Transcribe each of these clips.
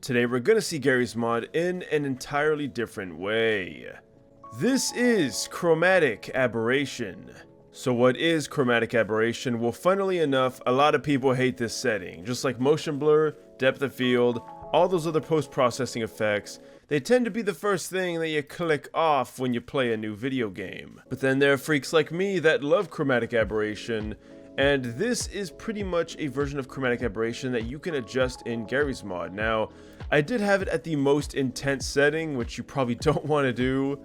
Today we're gonna see Garry's mod in an entirely different way. This is Chromatic Aberration. So what is Chromatic Aberration? Well, funnily enough, a lot of people hate this setting. Just like motion blur, depth of field, all those other post-processing effects, they tend to be the first thing that you click off when you play a new video game. But then there are freaks like me that love Chromatic Aberration, and this is pretty much a version of Chromatic Aberration that you can adjust in Garry's mod. Now, I did have it at the most intense setting, which you probably don't want to do,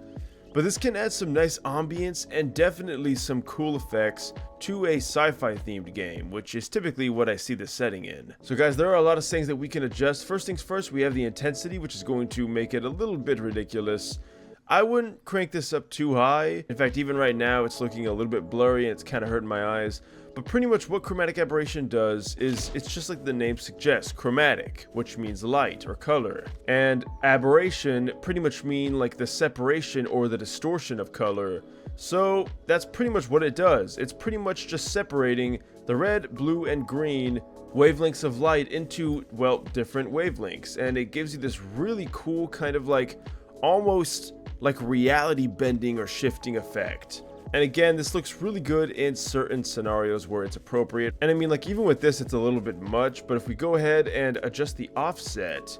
but this can add some nice ambience and definitely some cool effects to a sci-fi themed game, which is typically what I see this setting in. So guys, there are a lot of things that we can adjust. First things first, we have the intensity, which is going to make it a little bit ridiculous. I wouldn't crank this up too high. In fact, even right now, it's looking a little bit blurry and it's kind of hurting my eyes. But pretty much what Chromatic Aberration does is, it's just like the name suggests, chromatic, which means light or color. And aberration pretty much mean like the separation or the distortion of color. So that's pretty much what it does. It's pretty much just separating the red, blue, and green wavelengths of light into, well, different wavelengths. And it gives you this really cool kind of like, almost like reality bending or shifting effect. And again, this looks really good in certain scenarios where it's appropriate. And I mean, like, even with this, it's a little bit much, but if we go ahead and adjust the offset,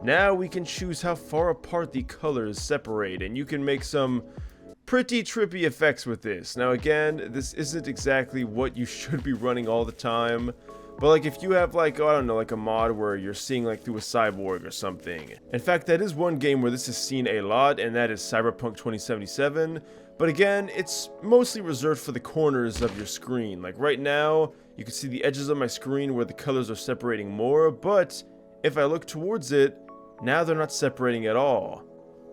now we can choose how far apart the colors separate, and you can make some pretty trippy effects with this. Now again, this isn't exactly what you should be running all the time, but like if you have like, oh, I don't know, like a mod where you're seeing like through a cyborg or something. In fact, that is one game where this is seen a lot, and that is Cyberpunk 2077. But again, it's mostly reserved for the corners of your screen. Like right now, you can see the edges of my screen where the colors are separating more, but if I look towards it, now they're not separating at all.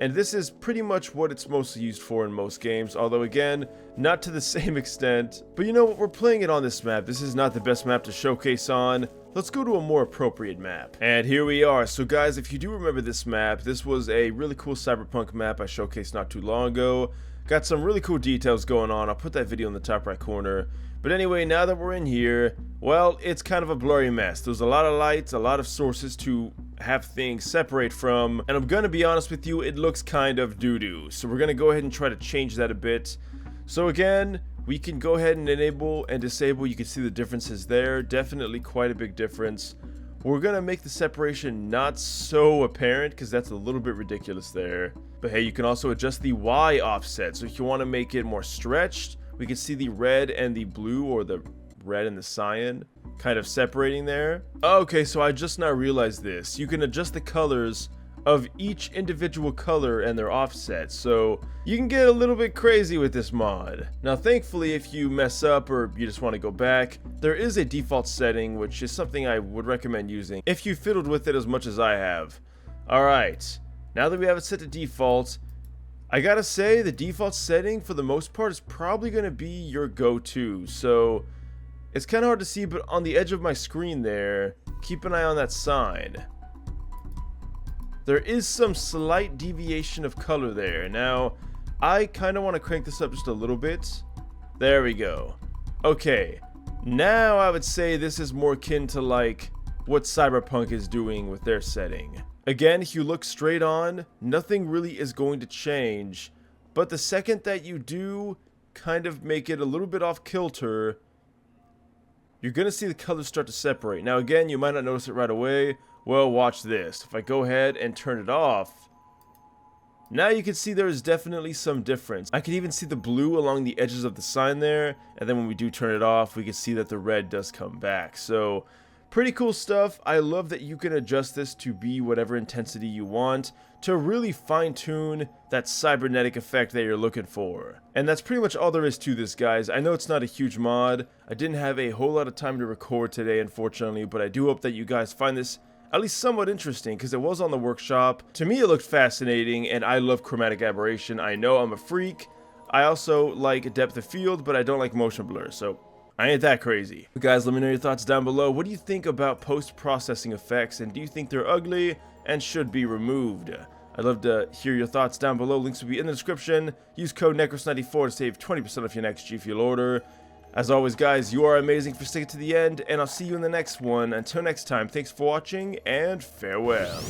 And this is pretty much what it's mostly used for in most games, although again, not to the same extent. But you know what, we're playing it on this map. This is not the best map to showcase on. Let's go to a more appropriate map. And here we are. So guys, if you do remember this map, this was a really cool Cyberpunk map I showcased not too long ago. Got some really cool details going on. I'll put that video in the top right corner. But anyway, now that we're in here, well, it's kind of a blurry mess. There's a lot of lights, a lot of sources to have things separate from, and I'm gonna be honest with you, it looks kind of doo-doo. So we're gonna go ahead and try to change that a bit. So again, we can go ahead and enable and disable. You can see the differences there. Definitely quite a big difference. We're gonna make the separation not so apparent because that's a little bit ridiculous there. But hey, you can also adjust the Y offset. So if you want to make it more stretched, we can see the red and the blue, or the red and the cyan, kind of separating there. Okay, so I just now realized this. You can adjust the colors of each individual color and their offset, so you can get a little bit crazy with this mod. Now thankfully, if you mess up or you just want to go back, there is a default setting, which is something I would recommend using if you fiddled with it as much as I have. Alright, now that we have it set to default, I gotta say the default setting for the most part is probably gonna be your go-to. So it's kind of hard to see, but on the edge of my screen there, keep an eye on that sign. There is some slight deviation of color there. Now, I kind of want to crank this up just a little bit. There we go. Okay, now I would say this is more akin to like what Cyberpunk is doing with their setting. Again, if you look straight on, nothing really is going to change, but the second that you do kind of make it a little bit off kilter, you're going to see the colors start to separate. Now again, you might not notice it right away. Well, watch this. If I go ahead and turn it off, now you can see there is definitely some difference. I can even see the blue along the edges of the sign there, and then when we do turn it off, we can see that the red does come back. So pretty cool stuff. I love that you can adjust this to be whatever intensity you want to really fine-tune that cybernetic effect that you're looking for. And that's pretty much all there is to this, guys. I know it's not a huge mod. I didn't have a whole lot of time to record today, unfortunately, but I do hope that you guys find this at least somewhat interesting, because it was on the workshop. To me, it looked fascinating, and I love Chromatic Aberration. I know I'm a freak. I also like depth of field, but I don't like motion blur, so I ain't that crazy. But guys, let me know your thoughts down below. What do you think about post-processing effects, and do you think they're ugly and should be removed? I'd love to hear your thoughts down below. Links will be in the description. Use code NecrosVideos94 to save 20% off your next G Fuel order. As always, guys, you are amazing for sticking to the end, and I'll see you in the next one. Until next time, thanks for watching, and farewell.